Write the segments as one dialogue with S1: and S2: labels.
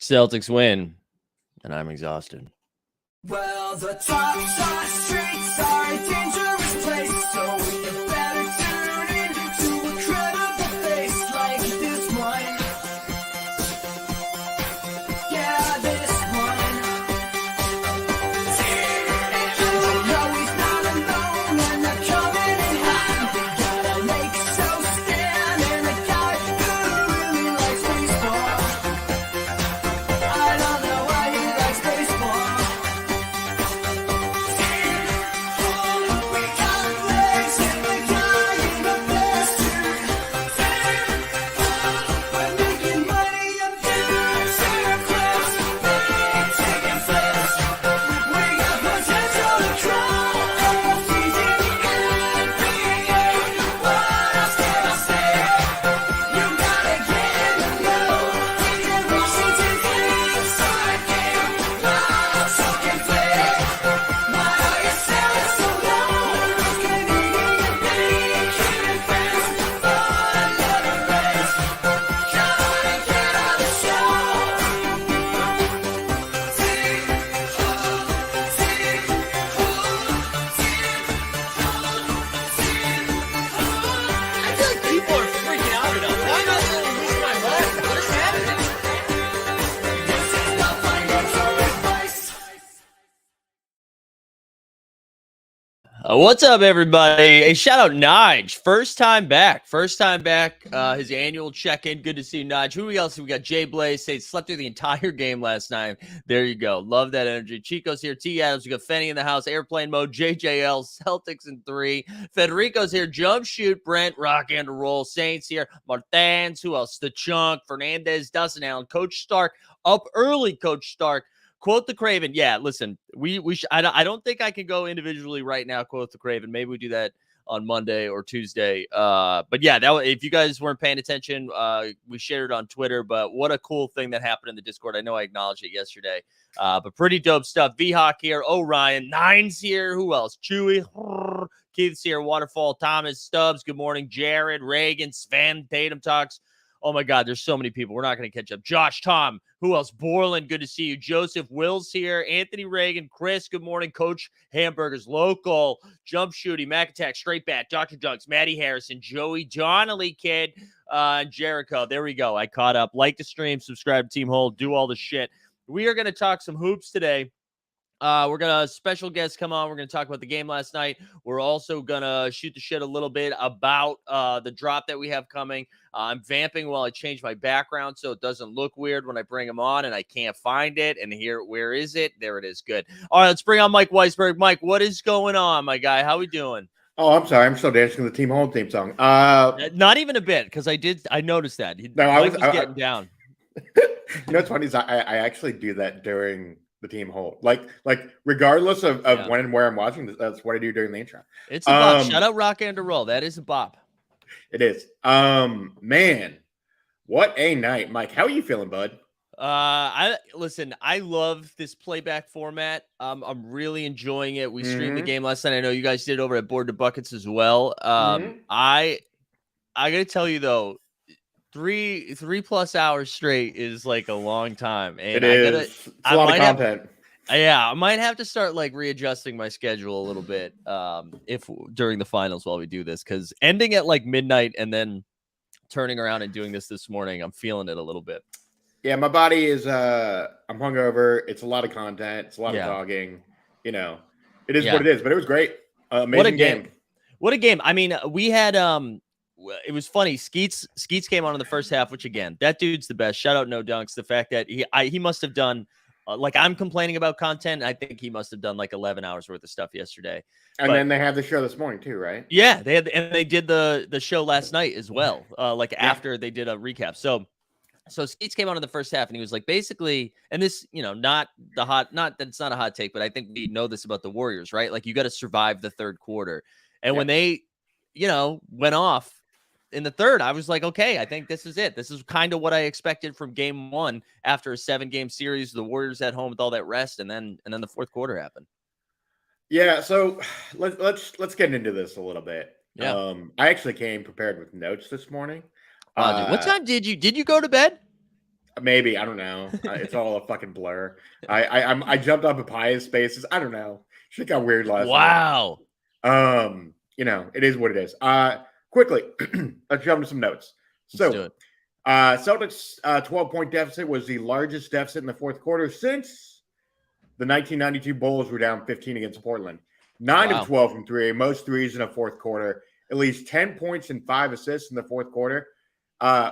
S1: Celtics win, and I'm exhausted.
S2: Well, the top streets are a dangerous place, so you better tune in to a credible face like this one. Yeah, this one. You know he's not alone, and they're coming in hot. They got a lake so stand, and a guy who really likes baseball. I don't know why he likes baseball.
S1: What's up, everybody? Hey, shout out Nige. First time back. His annual check-in. Good to see you, Nige. Who else? We got Jay Blaze. Say slept through the entire game last night. There you go. Love that energy. Chico's here. T. Adams. We got Fenny in the house. Airplane mode. JJL. Celtics in 3. Federico's here. Jump shoot. Brent. Rock and roll. Saints here. Martins. Who else? The Chunk. Fernandez. Dustin Allen. Coach Stark. Up early. Coach Stark. Quote the Craven. Yeah, listen, I don't think I can go individually right now. Quote the Craven. Maybe we do that on Monday or Tuesday. But yeah, if you guys weren't paying attention, we shared it on Twitter. But what a cool thing that happened in the Discord. I know I acknowledged it yesterday. But pretty dope stuff. V-Hawk here. Orion. Nine's here. Who else? Chewy. Keith's here. Waterfall. Thomas. Stubbs. Good morning. Jared. Reagan. Sven. Tatum talks. Oh, my God, there's so many people. We're not going to catch up. Josh, Tom, who else? Borland, good to see you. Joseph, Will's here. Anthony Reagan, Chris, good morning. Coach Hamburgers, Local, Jump Shooty, Mac Attack, Straight Bat, Dr. Dunks, Maddie Harrison, Joey Donnelly, Kid, and Jericho. There we go. I caught up. Like the stream, subscribe to Team Hold, do all the shit. We are going to talk some hoops today. We're going to special guest come on. We're going to talk about the game last night. We're also going to shoot the shit a little bit about the drop that we have coming. I'm vamping while I change my background so it doesn't look weird when I bring him on and I can't find it. And here, where is it? There it is. Good. All right, let's bring on Mike Weisberg. Mike, what is going on, my guy? How we doing?
S3: Oh, I'm sorry. I'm still dancing the Team Home theme song.
S1: Not even a bit, because I noticed that.
S3: I
S1: was getting down.
S3: You know what's funny is I actually do that during the Team Hold. Like regardless of when and where I'm watching, that's what I do during the intro.
S1: It's a bop. Shout out Rock and Roll. That is a bop.
S3: It is. Man, what a night. Mike, how are you feeling, bud?
S1: I love this playback format. I'm really enjoying it. We streamed the game last night. I know you guys did over at Board to Buckets as well. I gotta tell you though, 3+ hours straight is like a long time. And
S3: it is. It's a lot of content.
S1: I might have to start like readjusting my schedule a little bit if during the finals while we do this, because ending at like midnight and then turning around and doing this morning, I'm feeling it a little bit.
S3: Yeah, my body is I'm hungover. It's a lot of content. It's a lot of talking. You know, it is what it is, but it was great. Amazing game.
S1: What a game. I mean, we had it was funny. Skeets came on in the first half, which again, that dude's the best. Shout out No Dunks. The fact that he must have done like I'm complaining about content. I think he must have done like 11 hours worth of stuff yesterday.
S3: And then they had the show this morning too, right?
S1: Yeah, they did the show last night as well. After they did a recap. So Skeets came on in the first half and he was like, basically, and this, not that it's not a hot take, but I think we know this about the Warriors, right? Like you got to survive the third quarter. And when they, went off in the third, I was like, okay, I think this is it. This is kind of what I expected from game one after a 7-game series, the Warriors at home with all that rest. And then the fourth quarter happened.
S3: Yeah. So let's get into this a little bit.
S1: Yeah.
S3: I actually came prepared with notes this morning.
S1: Dude, what time did you go to bed?
S3: Maybe, I don't know. It's all a fucking blur. I jumped up at Pia's spaces. I don't know. Shit got weird last
S1: Wow.
S3: night. It is what it is. Quickly, let's jump to some notes.
S1: Let's do it.
S3: Celtics 12-point deficit was the largest deficit in the fourth quarter since the 1992 Bulls were down 15 against Portland. 9 of 12 from three, most threes in a fourth quarter. At least 10 points and 5 assists in the fourth quarter.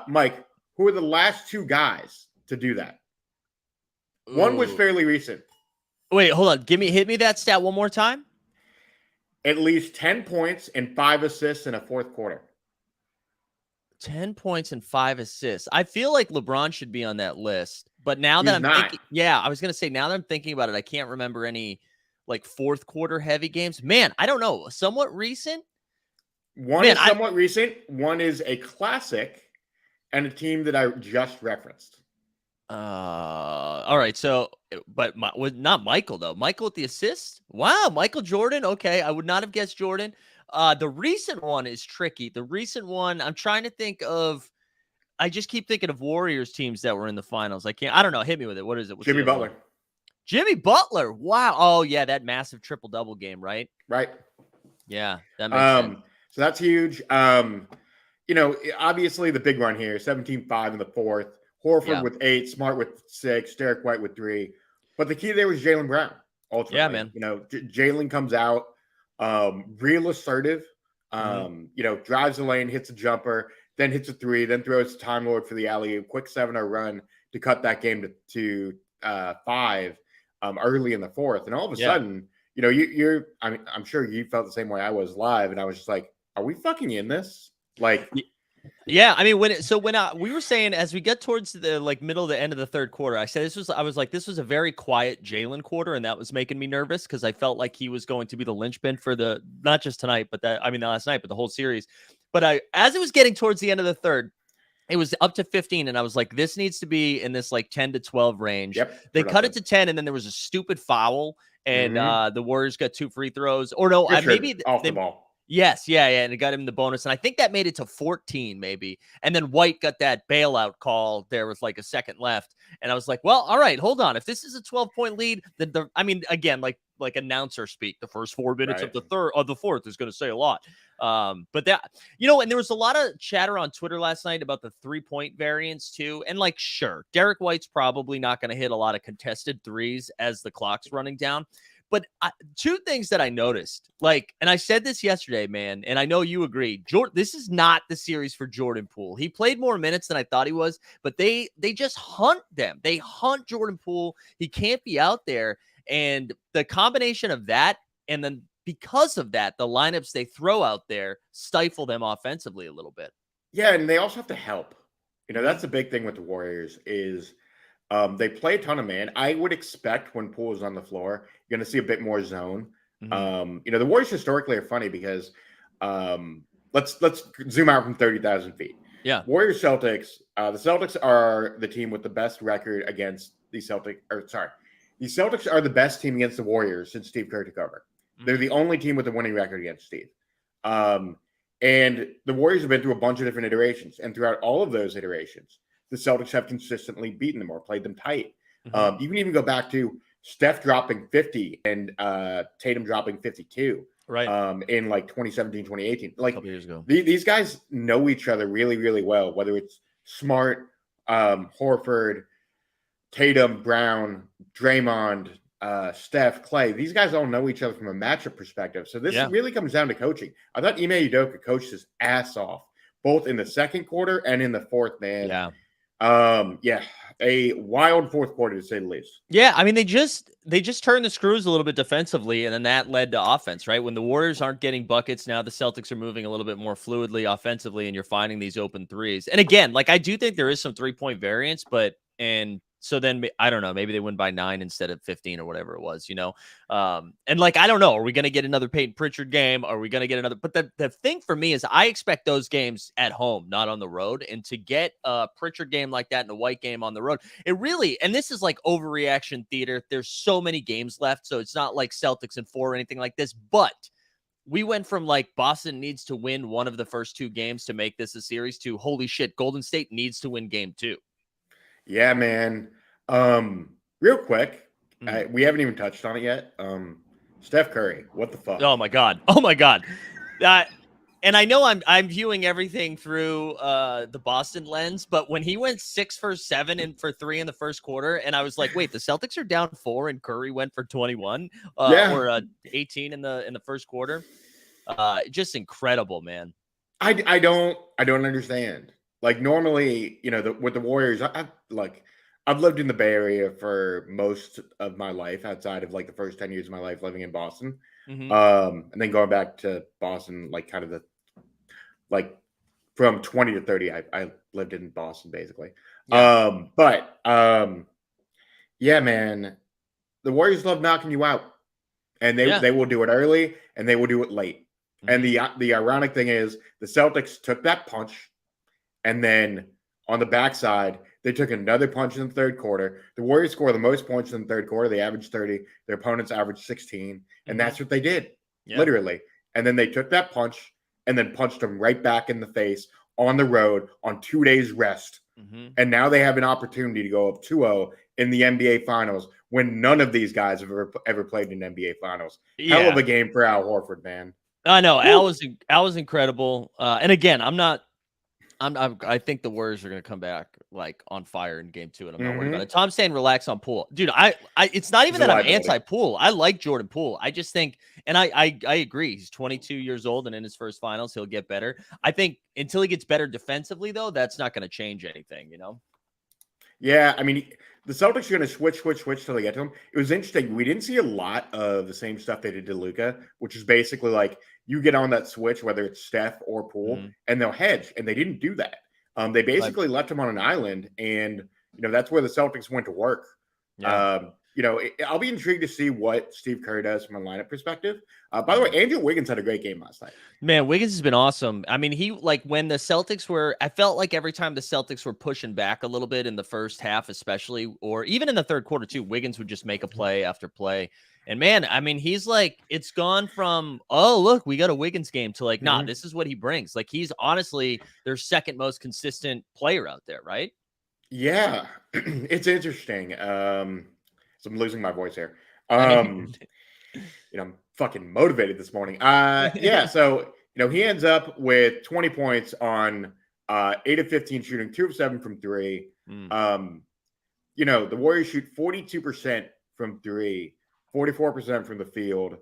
S3: Mike, who are the last two guys to do that? Ooh. One was fairly recent.
S1: Wait, hold on. Hit me that stat one more time.
S3: At least 10 points and 5 assists in a fourth quarter.
S1: 10 points and 5 assists. I feel like LeBron should be on that list. But now that I'm thinking, I was going to say, now that I'm thinking about it, I can't remember any like fourth quarter heavy games. Man, I don't know. Somewhat recent?
S3: One is somewhat recent. One is a classic and a team that I just referenced.
S1: All right. So, but not Michael though. Michael with the assist. Wow, Michael Jordan. Okay, I would not have guessed Jordan. The recent one is tricky. The recent one, I'm trying to think of. I just keep thinking of Warriors teams that were in the finals. I don't know. Hit me with it. What is it?
S3: Jimmy Butler.
S1: Jimmy Butler. Wow. Oh yeah, that massive triple double game, right?
S3: Right.
S1: Yeah, that makes sense.
S3: So that's huge. Obviously the big run here, 17-5 in the fourth. Horford with 8, Smart with 6, Derek White with 3. But the key there was Jaylen Brown, ultimately.
S1: Yeah, man.
S3: Jaylen comes out, real assertive, drives the lane, hits a jumper, then hits a 3, then throws Time Lord for the alley-oop, quick 7-0 run to cut that game to 5 early in the fourth. And all of a sudden, I'm sure you felt the same way I was live, and I was just like, are we fucking in this? Like,
S1: yeah, I mean, when we were saying as we get towards the middle to the end of the third quarter, I was like, this was a very quiet Jaylen quarter, and that was making me nervous because I felt like he was going to be the linchpin for not just tonight, but the last night, but the whole series. But as it was getting towards the end of the third, it was up to 15, and I was like, this needs to be in this 10 to 12 range.
S3: Yep,
S1: they cut it to 10, and then there was a stupid foul, and the Warriors got 2 free throws. Or no, maybe
S3: off the ball.
S1: Yes, yeah, and it got him the bonus, and I think that made it to 14 maybe. And then White got that bailout call there with a second left, and I was like, well, all right, hold on. If this is a 12-point lead, then again, like announcer speak, the first 4 minutes of the fourth is going to say a lot. But that, and there was a lot of chatter on Twitter last night about the 3-point variance too. And sure, Derek White's probably not going to hit a lot of contested threes as the clock's running down. But 2 things that I noticed, and I said this yesterday, man, and I know you agree. This is not the series for Jordan Poole. He played more minutes than I thought he was, but they just hunt them. They hunt Jordan Poole. He can't be out there. And the combination of that, and then because of that, the lineups they throw out there stifle them offensively a little bit.
S3: Yeah, and they also have to help. That's the big thing with the Warriors is they play a ton of man. I would expect when Poole is on the floor, you're going to see a bit more zone. The Warriors historically are funny because let's zoom out from 30,000 feet.
S1: Yeah.
S3: Warriors Celtics. The Celtics are the team with the best record against the Celtics. The Celtics are the best team against the Warriors since Steve Kerr took over. They're the only team with a winning record against Steve. And the Warriors have been through a bunch of different iterations. And throughout all of those iterations, the Celtics have consistently beaten them or played them tight. You can even go back to Steph dropping 50 and Tatum dropping 52.
S1: Right.
S3: In 2017, 2018.
S1: A couple years ago.
S3: These guys know each other really, really well, whether it's Smart, Horford, Tatum, Brown, Draymond, Steph, Clay. These guys all know each other from a matchup perspective. So this really comes down to coaching. I thought Ime Udoka coached his ass off, both in the second quarter and in the fourth, man.
S1: Yeah.
S3: A wild fourth quarter, to say the least.
S1: Yeah, I mean, they just turned the screws a little bit defensively, and then that led to offense, right? When the Warriors aren't getting buckets, now the Celtics are moving a little bit more fluidly offensively, and you're finding these open threes. And again, I do think there is some 3-point variance, so then I don't know, maybe they win by 9 instead of 15 or whatever it was, And I don't know, are we going to get another Peyton Pritchard game? Are we going to get another? But the thing for me is I expect those games at home, not on the road. And to get a Pritchard game like that and a White game on the road, it really, and this is overreaction theater. There's so many games left. So it's not like Celtics in 4 or anything like this, but we went from Boston needs to win one of the first 2 games to make this a series to holy shit, Golden State needs to win game 2.
S3: Yeah, man. Real quick,
S1: Mhm.
S3: we haven't even touched on it yet. Steph Curry, what the fuck?
S1: Oh my god. Oh my god. That and I know I'm viewing everything through the Boston lens, but when he went 6 for 7 and for 3 in the first quarter, and I was like, wait, the Celtics are down 4 and Curry went for 21
S3: Yeah,
S1: or 18 in the first quarter. Just incredible, man.
S3: I don't understand. Like normally, with the Warriors, I've lived in the Bay Area for most of my life, outside of like the first 10 years of my life living in Boston,
S1: Hmm.
S3: and then going back to Boston, like kind of the like from 20 to 30, I lived in Boston basically.
S1: Yeah.
S3: But yeah, man, the Warriors love knocking you out, and they
S1: Yeah.
S3: they will do it early and they will do it late. And
S1: Hmm.
S3: the ironic thing is, the Celtics took that punch, and then on the backside, they took another punch in the third quarter. The Warriors score the most points in the third quarter. They averaged 30. Their opponents averaged 16. And
S1: Hmm.
S3: that's what they did,
S1: Yeah.
S3: literally. And then they took that punch and then punched them right back in the face on the road on 2 days rest.
S1: Hmm.
S3: And now they have an opportunity to go up 2-0 in the NBA Finals, when none of these guys have ever played in NBA Finals. Hell of
S1: Yeah.
S3: a game for Al Horford, man.
S1: I know
S3: Woo.
S1: Al was incredible. And again, I think the Warriors are going to come back like on fire in game 2, and I'm not worried about
S3: Mm-hmm.
S1: it. Tom's saying relax on Poole, dude. It's not
S3: He's
S1: even
S3: a
S1: that I'm
S3: liability.
S1: anti Poole. I like Jordan Poole. I just think, and I agree. He's 22 years old, and in his first finals, he'll get better. I think until he gets better defensively, though, that's not going to change anything. You know?
S3: Yeah, I mean, the Celtics are going to switch till they get to him. It was interesting. We didn't see a lot of the same stuff they did to Luca, which is basically like you get on that switch, whether it's Steph or Poole,
S1: Hmm.
S3: and they'll hedge. And they didn't do that. They
S1: Right?
S3: basically left him on an island, and that's where the Celtics went to work.
S1: Yeah.
S3: I'll be intrigued to see what Steve Kerr does from a lineup perspective. By the way,
S1: Mhm.
S3: Andrew Wiggins had a great game last night.
S1: Man, Wiggins has been awesome. I mean, he like when the Celtics were, I felt like every time the Celtics were pushing back a little bit in the first half, especially, or even in the third quarter too, Wiggins would just make a play after play. And man, I mean, he's like, it's gone from, oh, look, we got a Wiggins game to like, nah,
S3: Mhm.
S1: this is what he brings. Like, he's honestly their second most consistent player out there, right?
S3: Yeah, it's interesting. So I'm losing my voice here.
S1: I
S3: Um, I'm fucking motivated this morning. Yeah, so he ends up with 20 points on 8 of 15 shooting, 2 of 7 from three.
S1: Mm,
S3: Um, the Warriors shoot 42% from three, 44% from the field.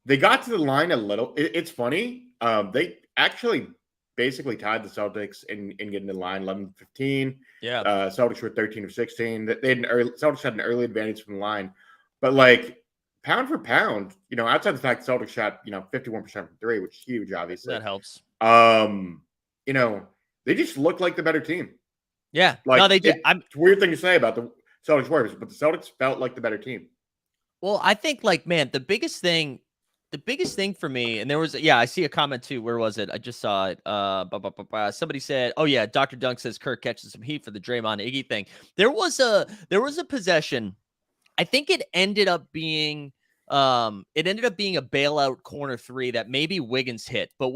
S3: They got to the line a little. It's funny. They actually basically tied the Celtics in getting the line 11-15.
S1: yeah.
S3: Celtics were 13 of 16. Celtics had an early advantage from the line, but like pound for pound, outside the fact the Celtics shot 51% from three, which is huge, obviously.
S1: That helps.
S3: Um, you know, they just look like the better team.
S1: Yeah.
S3: Like
S1: No, they did.
S3: it's a weird thing to say about the Celtics Warriors, but the Celtics felt like the better team.
S1: Well, I think like, man, the biggest thing for me, and there was, yeah, I see a comment too. Where was it? I just saw it. Somebody said, oh yeah, Dr. Dunk says Kirk catches some heat for the Draymond Iggy thing. There was a possession. I think it ended up being a bailout corner three that maybe Wiggins hit, but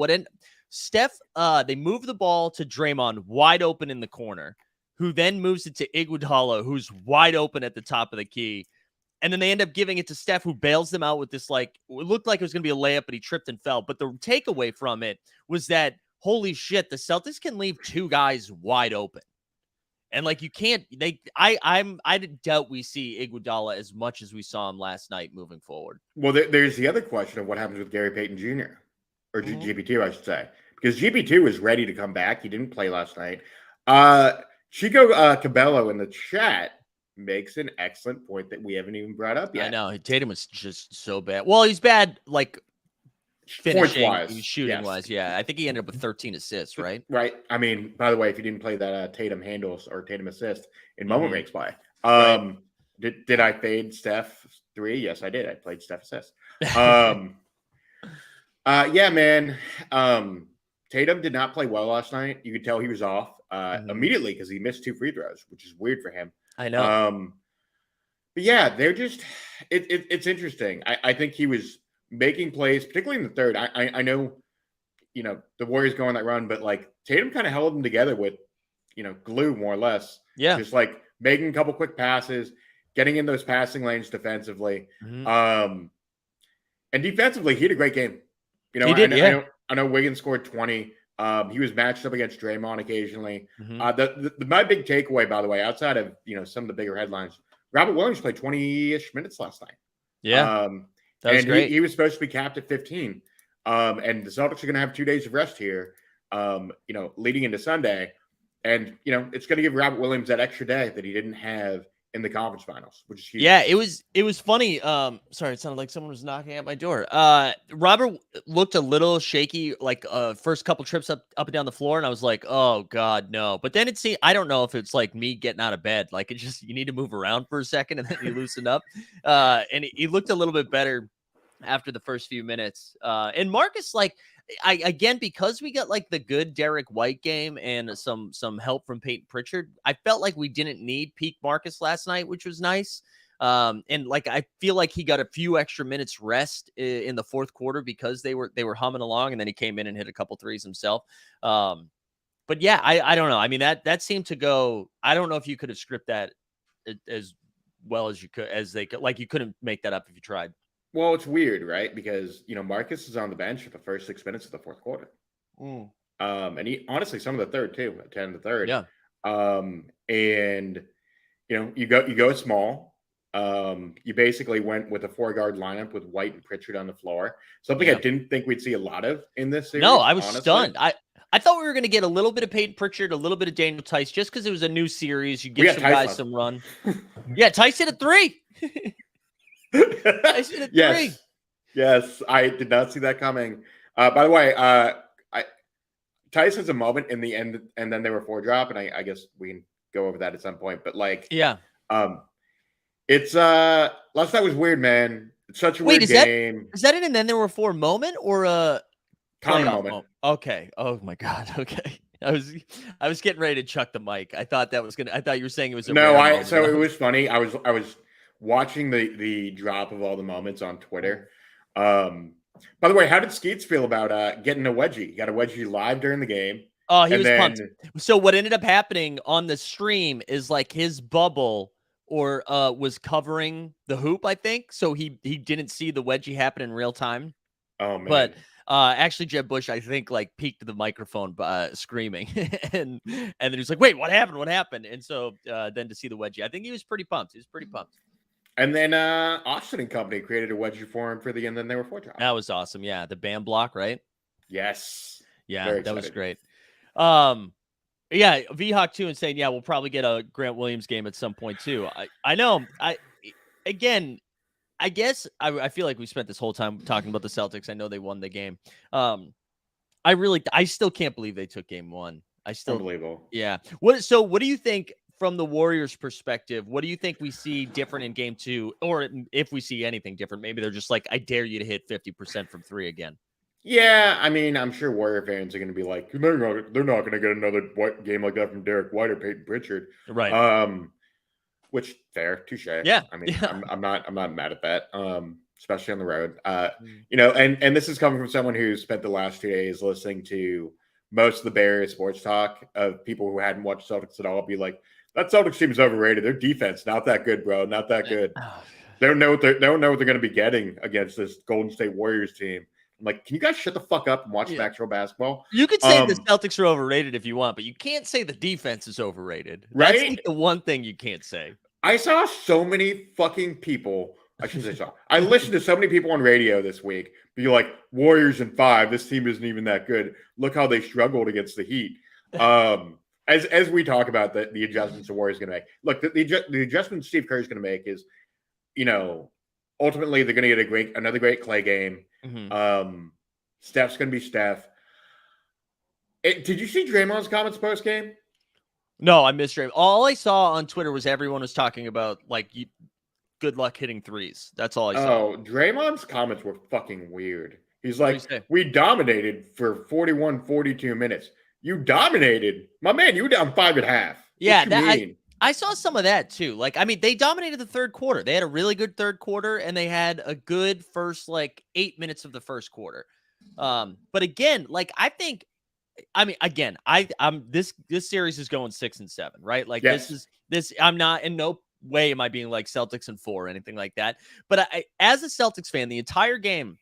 S1: Steph, they moved the ball to Draymond wide open in the corner, who then moves it to Iguodala, who's wide open at the top of the key. And then they end up giving it to Steph, who bails them out with this, like, it looked like it was going to be a layup, but he tripped and fell. But the takeaway from it was that, holy shit, the Celtics can leave two guys wide open. And like, you can't, I doubt we see Iguodala as much as we saw him last night moving forward.
S3: Well, there's the other question of what happens with Gary Payton Jr. or
S1: Mhm.
S3: GP2, I should say, because GP2 is ready to come back. He didn't play last night. Chico Cabello in the chat makes an excellent point that we haven't even brought up yet.
S1: I know Tatum was just so bad. Well, he's bad, like finishing,
S3: Points-wise,
S1: shooting
S3: yes.
S1: wise. Yeah, I think he ended up with 13 assists, right?
S3: Right. I mean, by the way, if you didn't play that Tatum handles or Tatum assist in Moment
S1: Mhm.
S3: Makes Play,
S1: Right.
S3: did I fade Steph 3? Yes, I did. I played Steph assist. Yeah, man. Tatum did not play well last night. You could tell he was off
S1: Mhm.
S3: immediately because he missed 2 free throws, which is weird for him.
S1: I know.
S3: But yeah, they're just it's interesting. I think he was making plays, particularly in the third. I know, the Warriors go on that run, but like Tatum kind of held them together with, glue more or less.
S1: Yeah.
S3: Just like making a couple quick passes, getting in those passing lanes defensively.
S1: Mhm.
S3: And defensively, he had a great game. You know,
S1: He did, yeah.
S3: I know Wiggins scored 20. He was matched up against Draymond occasionally.
S1: Mhm.
S3: My big takeaway, by the way, outside of some of the bigger headlines, Robert Williams played 20-ish minutes last night.
S1: Yeah, that was
S3: And
S1: great.
S3: he was supposed to be capped at 15. And the Celtics are going to have 2 days of rest here, leading into Sunday. And, it's going to give Robert Williams that extra day that he didn't have in the conference finals, which is huge.
S1: Yeah, it was funny. Sorry, it sounded like someone was knocking at my door. Robert looked a little shaky, like first couple trips up and down the floor, and I was like, oh God, no. But then I don't know if it's like me getting out of bed. Like it just you need to move around for a second and then you loosen up. And he looked a little bit better after the first few minutes. And Marcus, like again, because we got like the good Derek White game and some help from Peyton Pritchard, I felt like we didn't need peak Marcus last night, which was nice. And like I feel like he got a few extra minutes rest in the fourth quarter because they were humming along, and then he came in and hit a couple threes himself. But yeah, I don't know. I mean that seemed to go. I don't know if you could have scripted that as well as you could, as they could. Like you couldn't make that up if you tried.
S3: Well, it's weird, right? Because Marcus is on the bench for the first 6 minutes of the fourth quarter. And he honestly some of the third too, at 10 the third.
S1: Yeah.
S3: And you go small. You basically went with a 4-guard lineup with White and Pritchard on the floor. Something I didn't think we'd see a lot of in this series.
S1: No, I was
S3: honestly.
S1: stunned. I thought we were going to get a little bit of Peyton Pritchard, a little bit of Daniel Tice, just because it was a new series. You get some guys some run. Yeah, Tice hit a 3. Tice hit a 3.
S3: Yes, I did not see that coming. By the way, Tice has a moment in the end, and then they were 4-drop, and I guess we can go over that at some point. But like,
S1: yeah,
S3: it's last night was weird, man. It's such a weird game.
S1: Is that it? And then there were 4 moment or a
S3: common moment?
S1: Okay. Oh my God. Okay. I was getting ready to chuck the mic. I thought you were saying it was a
S3: so it was funny. I was watching the drop of all the moments on Twitter. By the way, how did Skeets feel about getting a wedgie? He got a wedgie live during the game.
S1: Oh, he was pumped. So what ended up happening on the stream is like his bubble was covering the hoop, I think. So he didn't see the wedgie happen in real time.
S3: Oh man.
S1: But actually Jeb Bush, I think, like peeked the microphone screaming and then he was like, wait, what happened? And so then to see the wedgie, I think he was pretty pumped.
S3: And then Austin and Company created a wedgie for him and then they were 4-drop.
S1: That was awesome. Yeah, the band block, right?
S3: Yes.
S1: Yeah, that was great. Yeah, V-Hawk too, and saying, yeah, we'll probably get a Grant Williams game at some point too. I know. I guess I feel like we spent this whole time talking about the Celtics. I know they won the game. I still can't believe they took game 1.
S3: Unbelievable.
S1: Yeah. What do you think from the Warriors' perspective? What do you think we see different in game 2, or if we see anything different? Maybe they're just like, I dare you to hit 50% from 3 again.
S3: Yeah, I mean, I'm sure Warrior fans are going to be like, they're not going to get another game like that from Derek White or Peyton Pritchard,
S1: right?
S3: Which fair, touche.
S1: Yeah,
S3: I mean, yeah. I'm not mad at that, especially on the road. And this is coming from someone who spent the last 2 days listening to most of the Bay Area sports talk of people who hadn't watched Celtics at all. Be like, that Celtics team is overrated. Their defense not that good, bro, not that good. They don't know what they're going to be getting against this Golden State Warriors team. I'm like, can you guys shut the fuck up and watch some actual basketball?
S1: You could say the Celtics are overrated if you want, but you can't say the defense is overrated. That's
S3: right?
S1: Like the one thing you can't say.
S3: I saw so many fucking people. I shouldn't say saw. I listened to so many people on radio this week be like, Warriors in 5. This team isn't even that good. Look how they struggled against the Heat. As we talk about the adjustments the Warriors going to make. Look, the adjustment Steve Kerr is going to make is, ultimately they're going to get another great Clay game. Mm-hmm. Steph's going to be Steph. Did you see Draymond's comments post game?
S1: No, I missed Draymond. All I saw on Twitter was everyone was talking about like good luck hitting threes. That's all I saw.
S3: Oh, Draymond's comments were fucking weird. He's like, we dominated for 41, 42 minutes. You dominated, my man. You were down 5 at half.
S1: Yeah, I saw some of that too. Like, I mean, they dominated the third quarter. They had a really good third quarter, and they had a good first 8 minutes of the first quarter. But again, like I think I mean, again, I'm this series is going 6-7, right? Like
S3: Yes.
S1: this. I'm not in no way am I being like Celtics in 4 or anything like that. But as a Celtics fan, the entire game,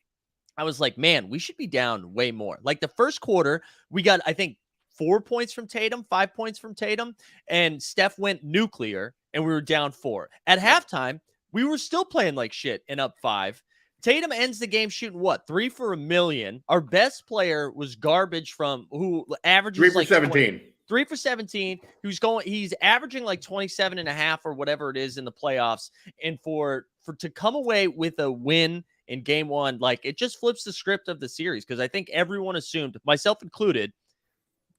S1: I was like, man, we should be down way more. Like the first quarter, we got, I think, 4 points from Tatum, 5 points from Tatum, and Steph went nuclear, and we were down 4. At halftime, we were still playing like shit and up 5. Tatum ends the game shooting what, 3 for a million. Our best player was garbage from who
S3: Three
S1: averages
S3: for
S1: like 20,
S3: 17.
S1: 3 for 17. He's averaging like 27 and a half or whatever it is in the playoffs. And for to come away with a win in game 1, like it just flips the script of the series, because I think everyone assumed, myself included,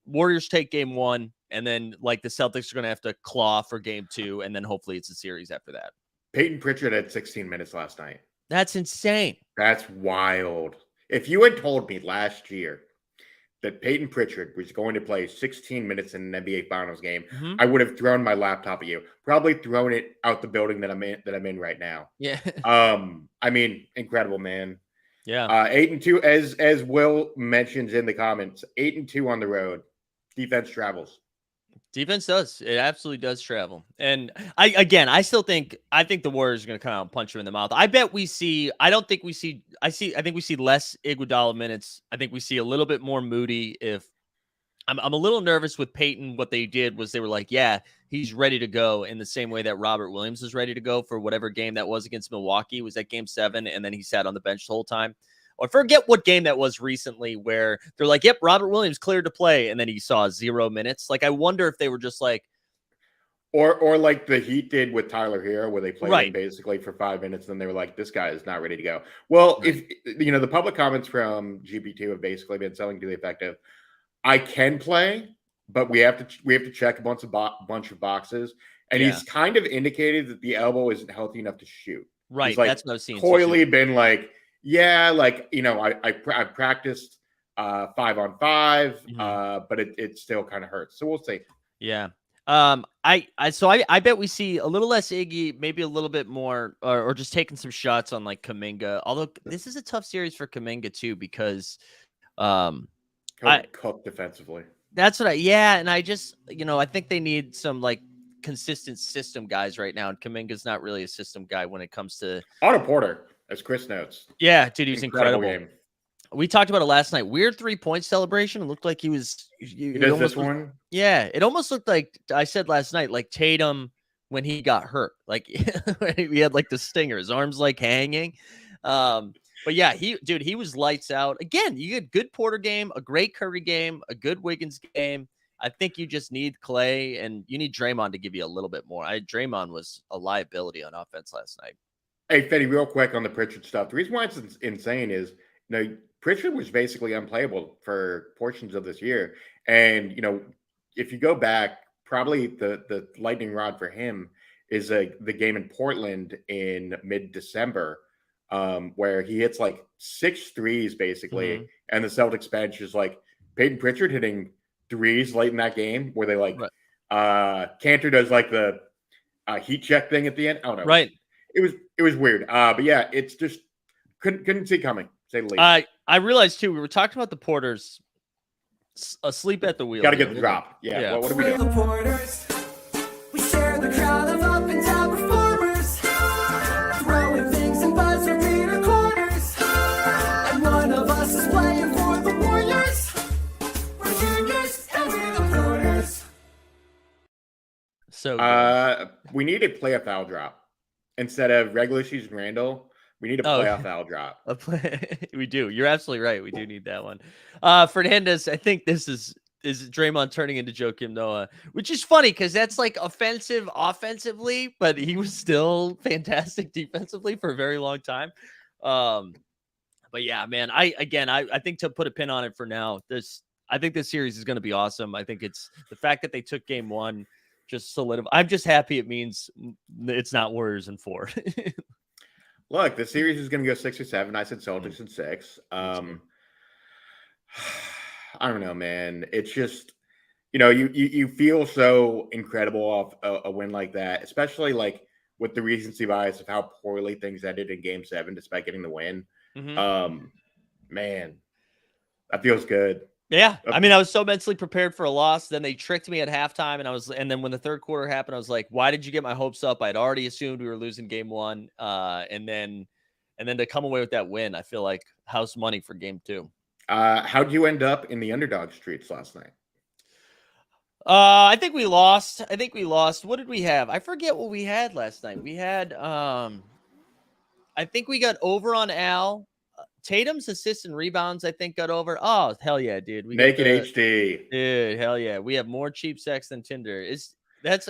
S1: Warriors take game 1, and then like the Celtics are going to have to claw for game 2, and then hopefully it's a series after that.
S3: Peyton Pritchard had 16 minutes last night.
S1: That's insane.
S3: That's wild. If you had told me last year that Peyton Pritchard was going to play 16 minutes in an NBA Finals game, I would have thrown my laptop at you. Probably thrown it out the building that I'm in right now.
S1: Yeah.
S3: I mean, incredible, man.
S1: Yeah.
S3: 8-2, as Will mentions in the comments, 8-2 on the road. Defense travels.
S1: Defense does. It absolutely does travel. And I still think the Warriors are going to come out and punch him in the mouth. I think we see less Iguodala minutes. I think we see a little bit more Moody. If I'm a little nervous with Peyton. What they did was they were like, yeah, he's ready to go, in the same way that Robert Williams was ready to go for whatever game that was against Milwaukee. Was that game 7, and then he sat on the bench the whole time. Or forget what game that was recently where they're like, yep, Robert Williams cleared to play, and then he saw 0 minutes. Like, I wonder if they were just like,
S3: or like the Heat did with Tyler Hero, where they played
S1: Right.
S3: him basically for 5 minutes, and then they were like, this guy is not ready to go. Well,
S1: Right.
S3: if the public comments from GP2 have basically been selling to the effect of, I can play, but we have to check a bunch of boxes, and
S1: Yeah.
S3: he's kind of indicated that the elbow isn't healthy enough to shoot.
S1: right,
S3: He's like
S1: that's what I've seen.
S3: coyly been like, yeah, like I've practiced 5-on-5, but it still kind of hurts. So we'll see.
S1: Yeah. I bet we see a little less Iggy, maybe a little bit more, or just taking some shots on like Kuminga. Although this is a tough series for Kuminga too, because
S3: He'll cook defensively.
S1: that's what and I just, I think they need some like consistent system guys right now. And Kuminga's not really a system guy when it comes to
S3: Otto Porter, as Chris notes.
S1: Yeah, dude, he's incredible.
S3: Game.
S1: We talked about it last night. Weird 3-point celebration. It looked like he was.
S3: He does this one.
S1: Yeah, it almost looked like I said last night, like Tatum when he got hurt. Like he had like the stinger, his arms like hanging. But yeah, he was lights out. Again, you get good Porter game, a great Curry game, a good Wiggins game. I think you just need Clay, and you need Draymond to give you a little bit more. Draymond was a liability on offense last night.
S3: Hey, Fetty, real quick on the Pritchard stuff. The reason why it's insane is, Pritchard was basically unplayable for portions of this year. And, if you go back, probably the lightning rod for him is the game in Portland in mid-December, where he hits like 6 threes basically. And the Celtics bench is like Peyton Pritchard hitting threes late in that game where they like, Cantor does like the heat check thing at the end. I don't know.
S1: Right.
S3: It was weird. But yeah, it's just couldn't see coming, say the least.
S1: I realized too, we were talking about the Porters asleep at the wheel.
S3: Got to get the drop. Yeah. What do we
S2: We're
S3: do?
S2: the Porters. We share the crowd of up and down performers, throwing things in buzzer beater corners. And one of us is playing for the Warriors. We're juniors and we're the Porters.
S1: So
S3: we need to play a foul drop instead of regular season Randall. We need a playoff foul drop.
S1: We do. You're absolutely right. We do need that one. Fernandez, I think this is Draymond turning into Joakim Noah, which is funny because that's like offensive offensively, but he was still fantastic defensively for a very long time. But yeah, man, I think to put a pin on it for now, I think this series is going to be awesome. I think it's the fact that they took game 1 just solidified. I'm just happy it means it's not Warriors in 4.
S3: Look, the series is going to go 6 or 7. I said Celtics in 6. I don't know, man. It's just, you feel so incredible off a win like that, especially like with the recency bias of how poorly things ended in Game 7, despite getting the win. Man, that feels good.
S1: Yeah, I mean, I was so mentally prepared for a loss. Then they tricked me at halftime, and then when the third quarter happened, I was like, "Why did you get my hopes up?" I'd already assumed we were losing game one, and then to come away with that win, I feel like house money for game two.
S3: How'd you end up in the underdog streets last night?
S1: I think we lost. What did we have? I forget what we had last night. We had, I think we got over on Al. Tatum's assists and rebounds, I think, got over. Oh, hell yeah, dude. We got
S3: Naked HD.
S1: dude, hell yeah. We have more cheap sex than Tinder.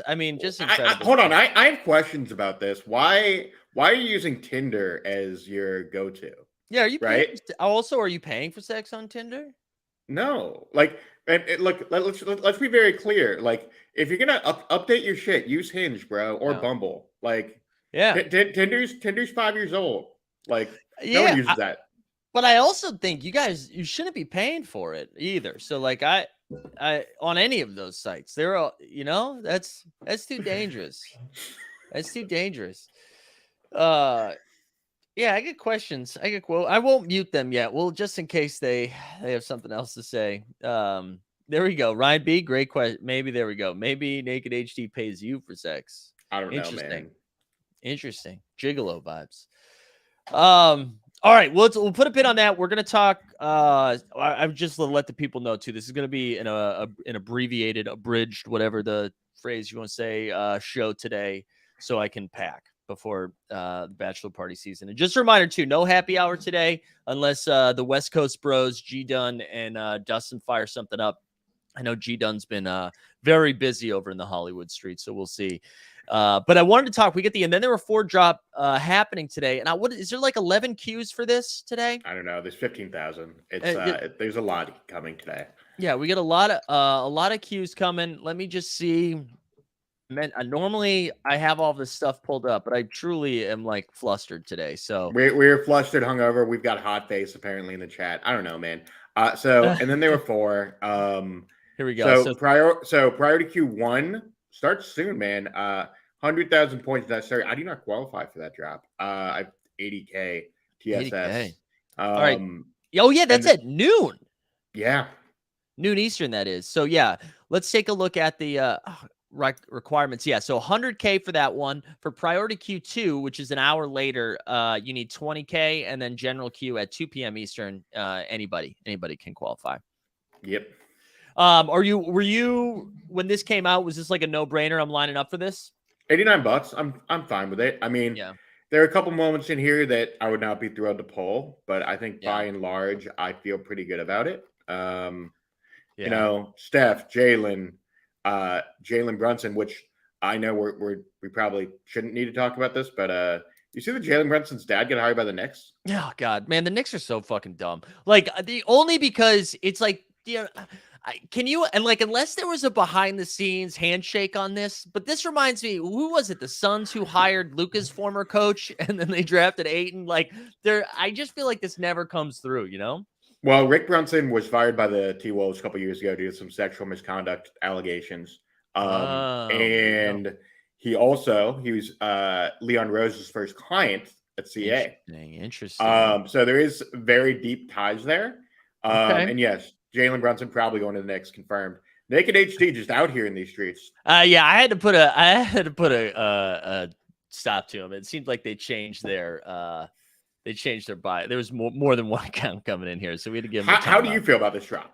S1: I mean, just
S3: I,
S1: incredible.
S3: hold on, I have questions about this. Why are you using Tinder as your go-to?
S1: Yeah, are you
S3: right?
S1: are you paying for sex on Tinder?
S3: No, like, look, let's be very clear. Like, if you're gonna update your shit, use Hinge, bro, or
S1: No.
S3: Bumble. Like,
S1: Yeah.
S3: Tinder's 5 years old. Like, no one
S1: Yeah.
S3: uses that.
S1: But I also think you shouldn't be paying for it either. So like I on any of those sites, they're all, that's too dangerous. That's too dangerous. Yeah, I get questions. I won't mute them yet. Well, just in case they have something else to say. There we go. Ryan B, great question. Maybe there we go. Maybe Naked HD pays you for sex.
S3: I don't know,
S1: Interesting.
S3: man.
S1: Interesting. Gigolo vibes. All right, we'll put a pin on that. We're gonna talk. I'm just to let the people know too. This is gonna be an abbreviated, abridged, whatever the phrase you want to say, show today, so I can pack before the bachelor party season. And just a reminder too, no happy hour today unless the West Coast Bros, G Dunn and Dustin fire something up. I know G Dunn's been very busy over in the Hollywood streets, so we'll see. But I wanted to talk. And then there were 4 drop happening today. And is there like 11 queues for this today?
S3: I don't know. There's 15,000. It's there's a lot coming today.
S1: Yeah, we get a lot of queues coming. Let me just see. Man, normally I have all this stuff pulled up, but I truly am like flustered today. So
S3: we're flustered, hungover. We've got hot face apparently in the chat. I don't know, man. And then there were 4.
S1: Here we go.
S3: So priority Q1 starts soon, man. 100,000 points necessary. I do not qualify for that drop. I have 80K TSS.
S1: 80K. All right. Oh yeah, that's at noon.
S3: Yeah,
S1: noon Eastern. That is. So yeah, let's take a look at the requirements. Yeah, so 100K for that one. For priority Q2, which is an hour later, you need 20K, and then general queue at 2 p.m. Eastern. Anybody can qualify.
S3: Yep.
S1: Were you when this came out? Was this like a no-brainer? I'm lining up for this.
S3: $89. I'm fine with it. I mean, there are a couple moments in here that I would not be thrilled to pull, but I think by and large, I feel pretty good about it. You know, Steph, Jalen Brunson, which I know we probably shouldn't need to talk about this, but you see that Jalen Brunson's dad get hired by the Knicks?
S1: Oh God, man, the Knicks are so fucking dumb. Like only because it's like, unless there was a behind the scenes handshake on this, but this reminds me, who was it? The Suns who hired Luka's former coach and then they drafted Ayton. I just feel like this never comes through,
S3: Well, Rick Brunson was fired by the T-Wolves a couple years ago due to some sexual misconduct allegations. And he was Leon Rose's first client at CA.
S1: Interesting.
S3: So there is very deep ties there. And yes, Jalen Brunson probably going to the Knicks, confirmed. Naked HD just out here in these streets.
S1: Yeah, I had to put a stop to him. It seemed like they changed their buy. There was more than one account coming in here, so we had to give him.
S3: How do you feel about this drop?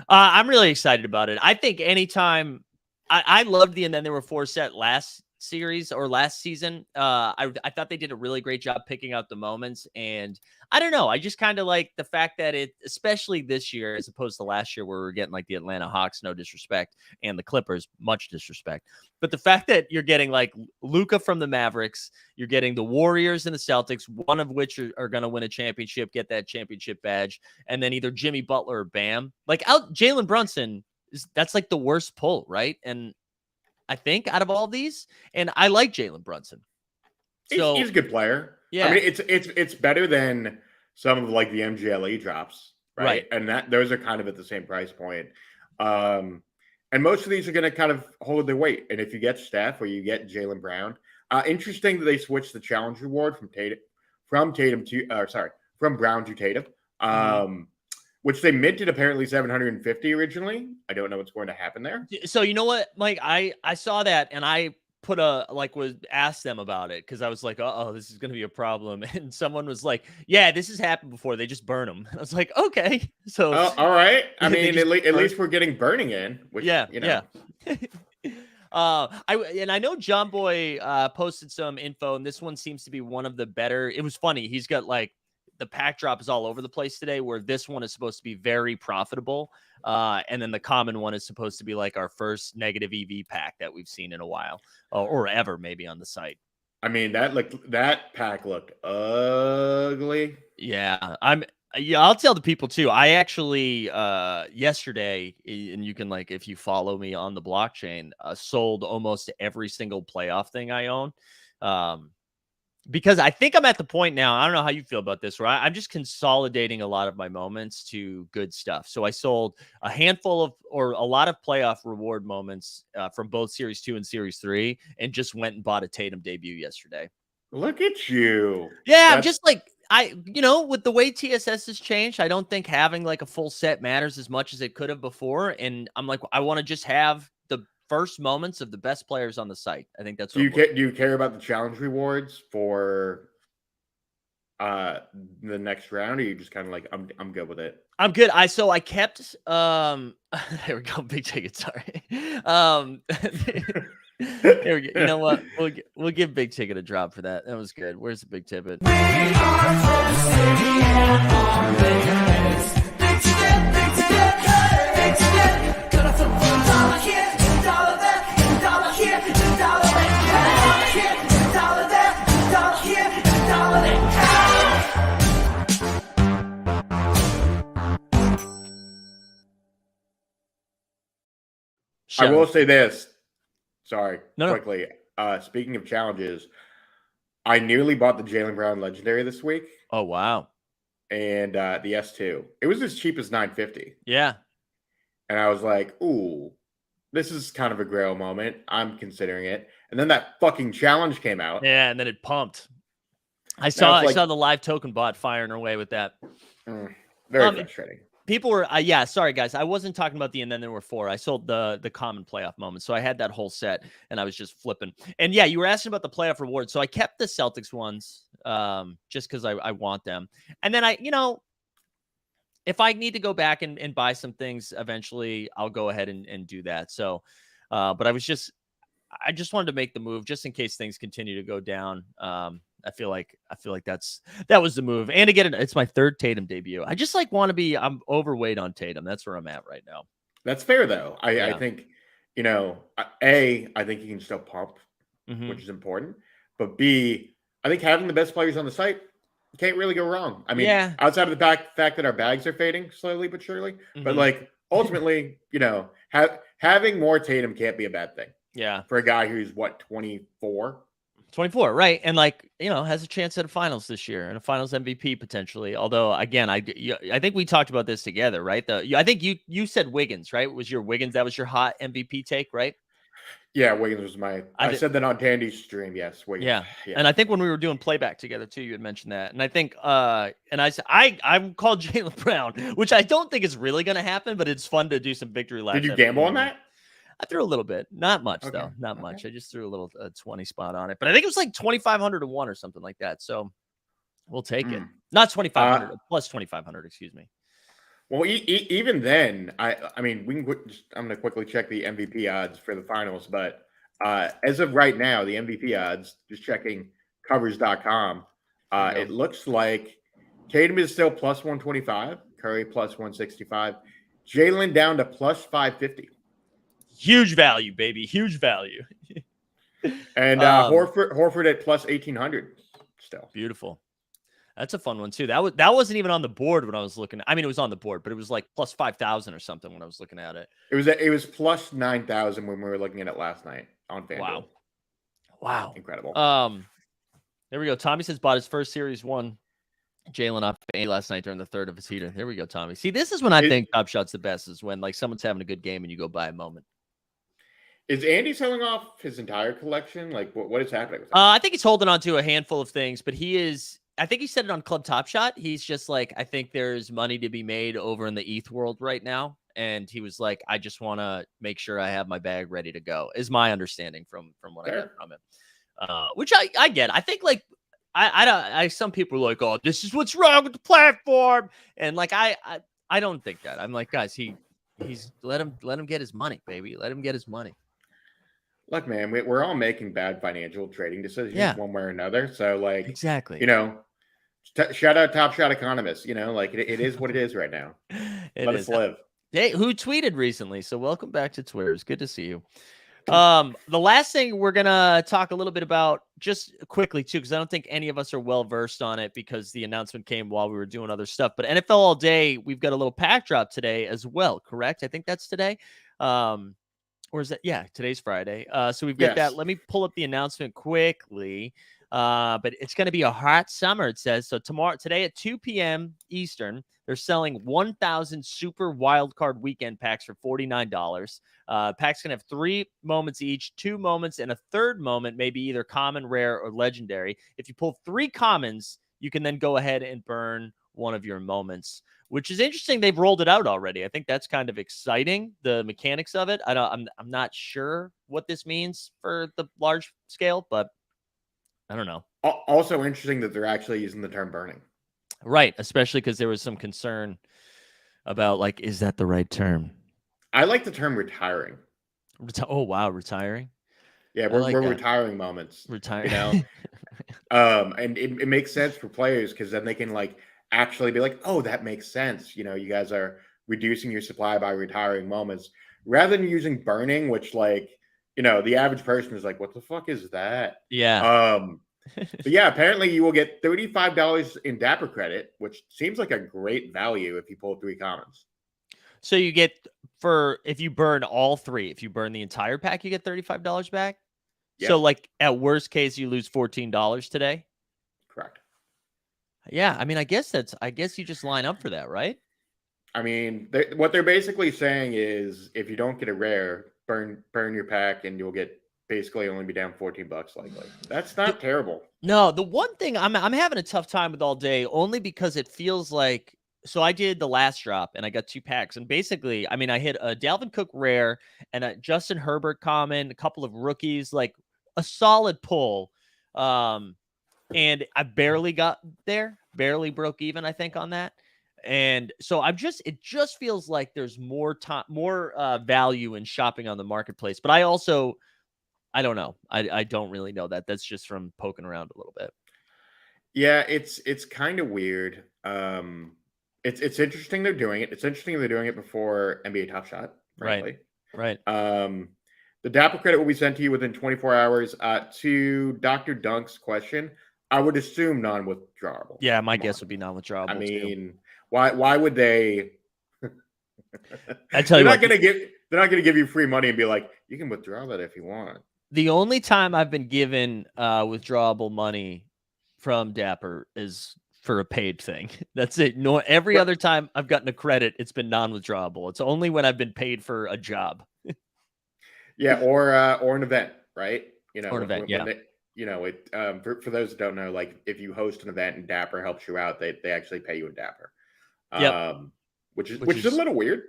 S1: I'm really excited about it. I think anytime I loved and then there were 4 set last series or last season. I thought they did a really great job picking out the moments, and I don't know. I just kind of like the fact that especially this year, as opposed to last year where we're getting like the Atlanta Hawks, no disrespect, and the Clippers, much disrespect. But the fact that you're getting like Luka from the Mavericks, you're getting the Warriors and the Celtics, one of which are going to win a championship, get that championship badge, and then either Jimmy Butler or Bam. Like Jalen Brunson, that's like the worst pull, right? And I think out of all these, and I like Jalen Brunson. So
S3: he's a good player. Yeah, I mean it's better than some of like the MGLE drops, right? And those are kind of at the same price point. And most of these are going to kind of hold their weight. And if you get Steph or you get Jaylen Brown, interesting that they switched the challenge reward from Brown to Tatum. which they minted apparently 750 originally. I don't know what's going to happen there.
S1: So you know what, Mike? I saw that and I put was asked them about it because I was like, oh, this is gonna be a problem. And someone was like, yeah, this has happened before. They just burn them. I was like, okay. So
S3: All right. I
S1: They
S3: mean,
S1: just
S3: at least we're getting burning in, which
S1: yeah,
S3: you know.
S1: yeah. I know John Boy posted some info, and this one seems to be one of the better. It was funny. He's got like the pack drop is all over the place today, where this one is supposed to be very profitable. And then the common one is supposed to be like our first negative EV pack that we've seen in a while or ever maybe on the site.
S3: I mean, that pack looked ugly.
S1: Yeah, I'll tell the people too. I actually yesterday, and you can like if you follow me on the blockchain, sold almost every single playoff thing I own. Because I think I'm at the point now. I don't know how you feel about this, right? I'm just consolidating a lot of my moments to good stuff. So I sold a handful of or a lot of playoff reward moments from both Series 2 and Series 3 and just went and bought a Tatum debut yesterday.
S3: Look at you.
S1: Yeah, I'm just like with the way TSS has changed, I don't think having like a full set matters as much as it could have before. And I'm like, I want to just have the first moments of the best players on the site. I think that's what
S3: do you care about the challenge rewards for the next round, or you just kind of like I'm good with it?
S1: I'm good. I kept there we go, big ticket, sorry. There we go. You know what? We'll give big ticket a drop for that. That was good. Where's the big ticket?
S2: We are from the city and on business. Big ticket, big ticket. Gonna flip $1 here, $1 there, $1 here, $1 there, $1 here, $1 there, $1 here, $1 there.
S3: I will say this. Sorry,
S1: No.
S3: quickly. Speaking of challenges, I nearly bought the Jaylen Brown Legendary this week.
S1: Oh wow.
S3: And the S2. It was as cheap as $950.
S1: Yeah.
S3: And I was like, ooh, this is kind of a grail moment. I'm considering it. And then that fucking challenge came out.
S1: Yeah, and then it pumped. I saw
S3: like,
S1: the live token bot firing away with that.
S3: Very frustrating.
S1: People were, sorry guys, I wasn't talking about and then there were 4. I sold the common playoff moments, so I had that whole set, and I was just flipping. And yeah, you were asking about the playoff rewards, so I kept the Celtics ones, just because I want them. And then if I need to go back and buy some things eventually, I'll go ahead and do that. So, but I just wanted to make the move just in case things continue to go down. I feel like that was the move. And again, it's my 3rd Tatum debut. I just I'm overweight on Tatum. That's where I'm at right now.
S3: That's fair though. I think, I think he can still pump, which is important. But B, I think having the best players on the site can't really go wrong. I mean, outside of the fact that our bags are fading slowly but surely, but like ultimately, having more Tatum can't be a bad thing.
S1: Yeah.
S3: For a guy who's 24.
S1: 24, right? And has a chance at a finals this year and a finals MVP potentially. Although again, I think we talked about this together, right? I think you said Wiggins, right? Was your Wiggins, that was your hot MVP take, right?
S3: Yeah, Wiggins was I said that on Dandy's stream. Yes, Wiggins.
S1: Yeah. And I think when we were doing playback together too, you had mentioned that. And I think and I said I called Jaylen Brown, which I don't think is really going to happen, but it's fun to do some victory laps.
S3: Did you gamble on that?
S1: I threw a little bit, not much though, not much. I just threw a little 20 spot on it, but I think it was like 2,500 to 1 or something like that. So we'll take it. Not 2,500 plus 2,500. Excuse me.
S3: Well, even then, I mean, I'm going to quickly check the MVP odds for the finals, but as of right now, the MVP odds, just checking covers.com, it looks like Tatum is still plus 125, Curry plus 165, Jaylen down to plus 550.
S1: Huge value, baby. Huge value.
S3: And Horford at plus 1,800 still.
S1: Beautiful. That's a fun one too. That wasn't even on the board when I was looking. I mean, it was on the board, but it was like plus 5,000 or something when I was looking at it.
S3: It was plus 9,000 when we were looking at it last night on FanDuel.
S1: Wow.
S3: Incredible.
S1: There we go. Tommy says bought his first Series 1 Jaylen off last night during the 3rd of his heater. There we go, Tommy. See, this is when I think Top Shot's the best, is when like someone's having a good game and you go buy a moment.
S3: Is Andy selling off his entire collection? Like, what is happening with that?
S1: I think he's holding on to a handful of things, but he is I think he said it on Club Top Shot. He's just like, I think there's money to be made over in the ETH world right now. And he was like, I just want to make sure I have my bag ready to go, is my understanding from what I got
S3: Fair.
S1: from him. Which I get. I think like I don't some people are like, oh, this is what's wrong with the platform. And like I don't think that. I'm like, guys, he's let him get his money, baby. Let him get his money.
S3: Look, man, we're all making bad financial trading decisions
S1: Yeah.
S3: one way or another. So, like,
S1: Exactly.
S3: you know, shout out Top Shot economists. You know, like it is what it is right now. Let us live.
S1: Hey, who tweeted recently? So welcome back to Twitter. It's good to see you. The last thing we're gonna talk a little bit about, just quickly too, because I don't think any of us are well versed on it because the announcement came while we were doing other stuff. But NFL All Day, we've got a little pack drop today as well. Correct? I think that's today. Or is that? Yeah, today's Friday. So we've got
S3: Yes.
S1: that. Let me pull up the announcement quickly. But it's going to be a hot summer, it says. So today at 2 p.m. Eastern, they're selling 1,000 Super Wildcard Weekend packs for $49. Packs can have 3 moments each, 2 moments, and a third moment, maybe either common, rare, or legendary. If you pull 3 commons, you can then go ahead and burn one of your moments, which is interesting. They've rolled it out already. I think that's kind of exciting, the mechanics of it. I'm not sure what this means for the large scale, but I don't know.
S3: Also interesting that they're actually using the term burning.
S1: Right, especially because there was some concern about, like, is that the right term?
S3: I like the term retiring.
S1: Oh, wow, retiring?
S3: Yeah,
S1: I
S3: we're
S1: like that.
S3: retiring moments.
S1: Retiring.
S3: You know, and it makes sense for players because then they can like actually be like, oh, that makes sense. You know, you guys are reducing your supply by retiring moments rather than using burning, which like, you know, the average person is like, what the fuck is that?
S1: Yeah.
S3: But yeah, apparently you will get $35 in Dapper credit, which seems like a great value if you pull 3 commons.
S1: So you get, if you burn all 3, if you burn the entire pack, you get $35 back.
S3: Yeah.
S1: So like at worst case, you lose $14 today.
S3: Correct.
S1: Yeah, I mean, I guess you just line up for that, right?
S3: I mean, what they're basically saying is if you don't get a rare, burn your pack and you'll get basically only be down $14 likely. That's not terrible.
S1: No, the one thing I'm having a tough time with all day, only because it feels like, so I did the last drop and I got 2 packs, and basically, I mean, I hit a Dalvin Cook rare and a Justin Herbert common, a couple of rookies, like a solid pull. And I barely got there, barely broke even, I think, on that. And so it just feels like there's more value in shopping on the marketplace. But I don't know. I don't really know that. That's just from poking around a little bit.
S3: Yeah, it's kind of weird. It's interesting they're doing it. It's interesting they're doing it before NBA Top Shot, frankly.
S1: Right.
S3: The Dapper credit will be sent to you within 24 hours. To Dr. Dunk's question, I would assume non-withdrawable.
S1: Yeah, my guess would be non-withdrawable.
S3: I mean, why would they?
S1: I tell you what,
S3: they're not gonna give you free money and be like, you can withdraw that if you want.
S1: the only time I've been given withdrawable money from Dapper is for a paid thing. That's it. No, every other time I've gotten a credit, it's been non-withdrawable. It's only when I've been paid for a job.
S3: Yeah, or an event, right? You know,
S1: Or an event, yeah.
S3: You know, it for those that don't know, like if you host an event and Dapper helps you out, they actually pay you in Dapper.
S1: Yep.
S3: Which is a little weird,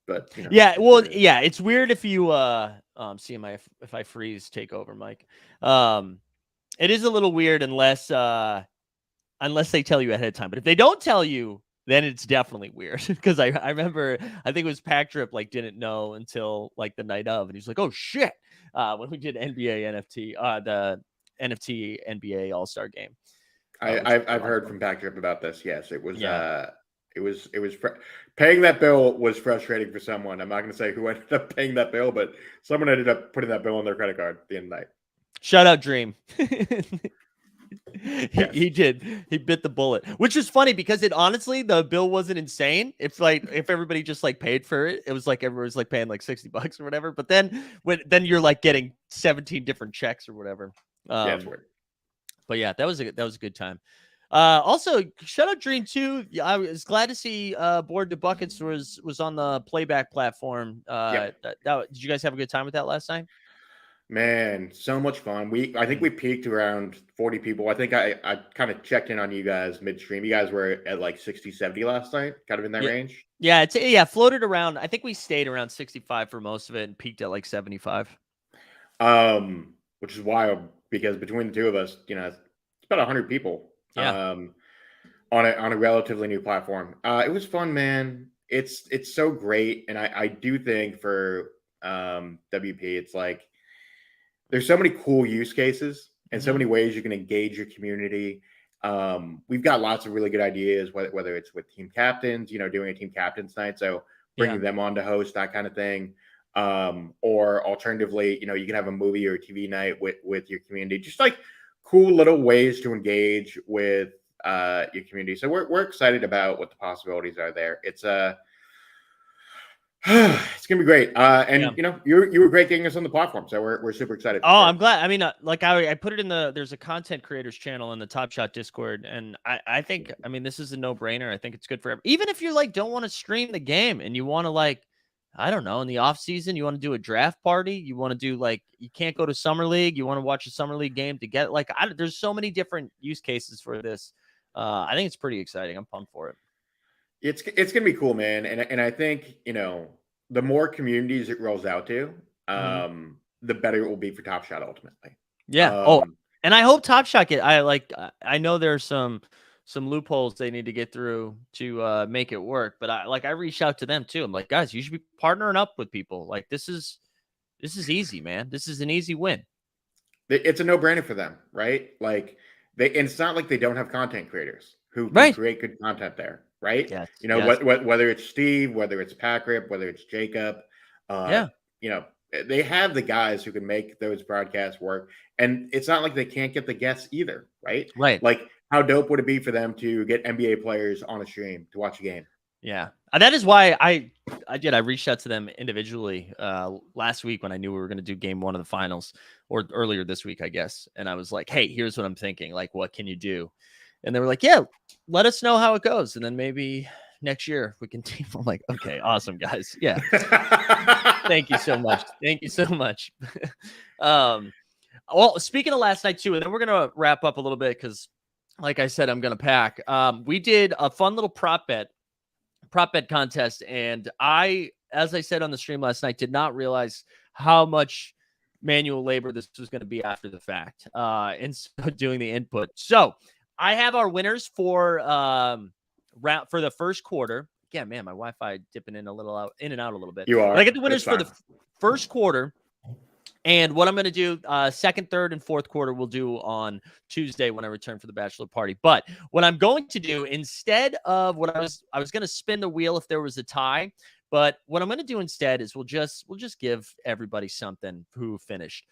S3: but you know,
S1: yeah, well, yeah, it's weird if you see if I freeze, take over, Mike. It is a little weird unless they tell you ahead of time. But if they don't tell you, then it's definitely weird. Because I remember, I think it was Pack Drip like didn't know until like the night of, and he's like, "Oh shit!" When we did NBA NFT, the NFT NBA All-Star Game.
S3: I've heard from Pack Drip about this. Yes, it was. Yeah. Paying that bill was frustrating for someone. I'm not going to say who ended up paying that bill, but someone ended up putting that bill on their credit card at the end of the night.
S1: Shout out Dream.
S3: Yes.
S1: He did. He bit the bullet, which is funny because honestly, the bill wasn't insane. If everybody just like paid for it, it was like everyone was like paying like $60 or whatever. But then then you're like getting 17 different checks or whatever.
S3: Yeah, it's weird.
S1: But yeah, that was a good time. Also, shout out Dream too. I was glad to see Board to Buckets was on the playback platform. Did you guys have a good time with that last night?
S3: Man, so much fun. I think we peaked around 40 people. I think I kind of checked in on you guys midstream. You guys were at like 60, 70 last night, kind of in that
S1: Yeah.
S3: range.
S1: Yeah, floated around. I think we stayed around 65 for most of it and peaked at like 75.
S3: Which is wild because between the two of us, it's about 100 people.
S1: Yeah.
S3: On a relatively new platform. It was fun, man. It's so great, and I do think for WP, it's like there's so many cool use cases and so
S1: Mhm.
S3: many ways you can engage your community. We've got lots of really good ideas, whether it's with team captains, doing a team captains night, so bringing
S1: Yeah.
S3: them on to host that kind of thing. Or alternatively, you can have a movie or a TV night with your community. Just like cool little ways to engage with your community. So we're excited about what the possibilities are there. It's gonna be great. And
S1: Yeah.
S3: you were great getting us on the platform, so we're super excited.
S1: Oh, I'm glad. I mean, like I put it in there's a content creators channel in the Top Shot Discord, and I think, I mean, this is a no brainer. I think it's good for even if you like don't want to stream the game and you want to like, I don't know, in the off season, you want to do a draft party, you want to do like, you can't go to summer league, you want to watch a summer league game to get like, there's so many different use cases for this. I think it's pretty exciting. I'm pumped for it.
S3: It's gonna be cool, man. And I think the more communities it rolls out to,
S1: Mhm.
S3: the better it will be for Top Shot ultimately.
S1: Yeah. Oh,
S3: Um,
S1: and I hope Top Shot I know there's some loopholes they need to get through to make it work, but I reached out to them too. I'm like, guys, you should be partnering up with people. Like this is easy, man. This is an easy win.
S3: it's a no-brainer for them, right? Like and it's not like they don't have content creators who can
S1: Right.
S3: create good content there, right?
S1: Yes. Yes.
S3: Whether it's Steve, whether it's Packrip, whether it's Jacob, uh,
S1: Yeah.
S3: they have the guys who can make those broadcasts work. And it's not like they can't get the guests either, right?
S1: Right.
S3: Like, how dope would it be for them to get NBA players on a stream to watch a game?
S1: Yeah. That is why I reached out to them individually last week when I knew we were going to do game 1 of the finals, or earlier this week, I guess. And I was like, hey, here's what I'm thinking. Like, what can you do? And they were like, yeah, let us know how it goes. And then maybe next year we can team. I'm like, okay, awesome, guys. Yeah. Thank you so much. Thank you so much. Well, speaking of last night too, and then we're going to wrap up a little bit because like I said, I'm going to pack. We did a fun little prop bet contest, and as I said on the stream last night, did not realize how much manual labor this was going to be after the fact, and so doing the input. So I have our winners for for the first quarter. Yeah, man, my Wi-Fi dipping in and out a little bit.
S3: You are.
S1: But I get the winners
S3: That's
S1: for the first quarter. And what I'm going to do, second, third, and fourth quarter, we'll do on Tuesday when I return for the bachelor party. But what I'm going to do, instead of what I was going to spin the wheel if there was a tie, but what I'm going to do instead is we'll just give everybody something who finished.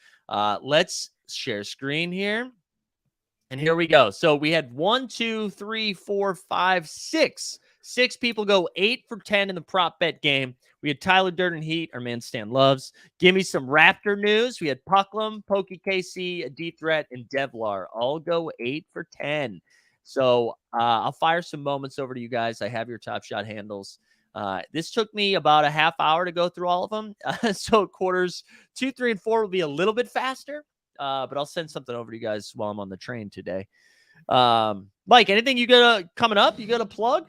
S1: Let's share screen here. And here we go. So we had 1, 2, 3, 4, 5, 6. 6 people go 8 for 10 in the prop bet game. We had Tyler Durden Heat, our man Stan loves. Give me some Raptor news. We had Pucklum, Pokey KC, Deep Threat, and Devlar all go 8 for 10. So I'll fire some moments over to you guys. I have your Top Shot handles. This took me about a half hour to go through all of them. So quarters 2, 3, and 4 will be a little bit faster. But I'll send something over to you guys while I'm on the train today. Mike, anything you got coming up? You got a plug?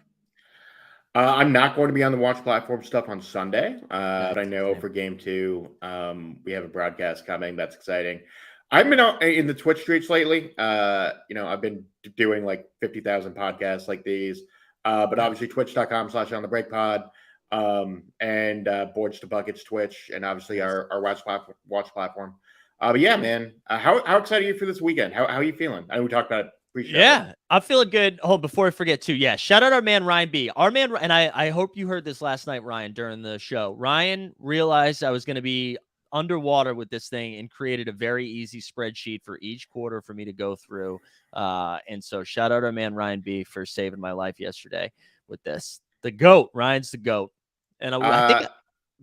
S3: I'm not going to be on the watch platform stuff on Sunday, but I know for game 2, we have a broadcast coming. That's exciting. I've been out in the Twitch streets lately. I've been doing like 50,000 podcasts like these, but obviously twitch.com/onthebreakpod, and Boards to Buckets Twitch, and obviously our watch platform. But yeah, man, how excited are you for this weekend? How are you feeling? I know we talked about it pre-show.
S1: Yeah, I'm feeling good. Oh, before I forget too, yeah, shout out our man Ryan B. Our man, and I hope you heard this last night, Ryan, during the show. Ryan realized I was going to be underwater with this thing and created a very easy spreadsheet for each quarter for me to go through. And so shout out our man Ryan B for saving my life yesterday with this. The GOAT, Ryan's the GOAT. And I think,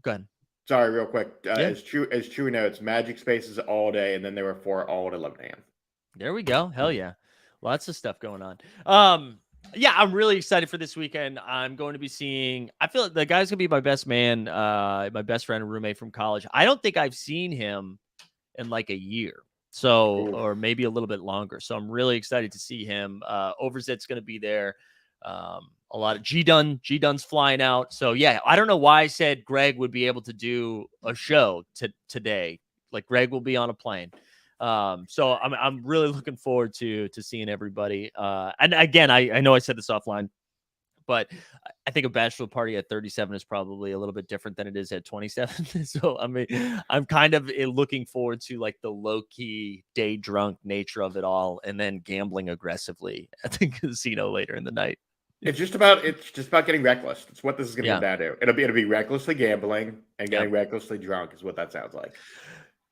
S1: go ahead.
S3: Sorry, real quick.
S1: Yeah.
S3: As true notes, Magic Spaces all day, and then there were 4 all at 11 a.m.
S1: There we go. Hell yeah. Lots of stuff going on. Yeah, I'm really excited for this weekend. I'm going to be seeing, I feel like the guy's going to be my best man, my best friend and roommate from college. I don't think I've seen him in like a year. So,
S3: Ooh.
S1: or maybe a little bit longer. So I'm really excited to see him. Overzet's going to be there. A lot of G-Dun's flying out. So yeah, I don't know why I said Greg would be able to do a show today. Like Greg will be on a plane. So I'm really looking forward to seeing everybody. And again, I know I said this offline, but I think a bachelor party at 37 is probably a little bit different than it is at 27. So I mean, I'm kind of looking forward to like the low key day drunk nature of it all, and then gambling aggressively at the casino later in the night.
S3: It's just about getting reckless. It's what this is going to
S1: Yeah.
S3: come down to. It'll be recklessly gambling and getting recklessly drunk is what that sounds like.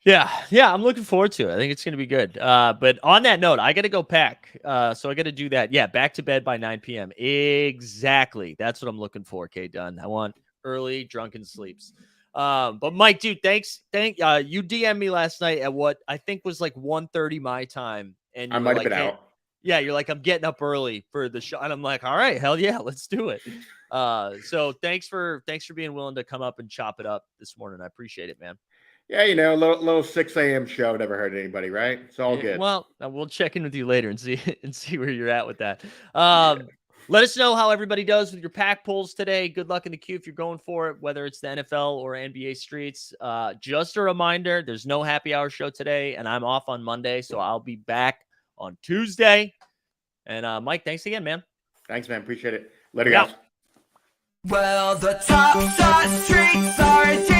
S1: Yeah, I'm looking forward to it. I think it's going to be good. But on that note, I got to go pack. So I got to do that. Yeah, back to bed by 9 p.m. Exactly. That's what I'm looking for, K. Dunn. I want early drunken sleeps. But Mike, dude, thanks. You DM'd me last night at what I think was like 1:30 my time. And
S3: I might have been out.
S1: Yeah, you're like, I'm getting up early for the show. And I'm like, all right, hell yeah, let's do it. So thanks for being willing to come up and chop it up this morning. I appreciate it, man.
S3: Yeah, a little 6 a.m. show never hurt anybody, right? It's all good.
S1: Well, we'll check in with you later and see where you're at with that. Let us know how everybody does with your pack pulls today. Good luck in the queue if you're going for it, whether it's the NFL or NBA streets. Just a reminder, there's no happy hour show today, and I'm off on Monday, so I'll be back on Tuesday. And Mike, thanks again, man.
S3: Thanks, man. Appreciate it. Later, guys.
S2: Well, the top shot streets are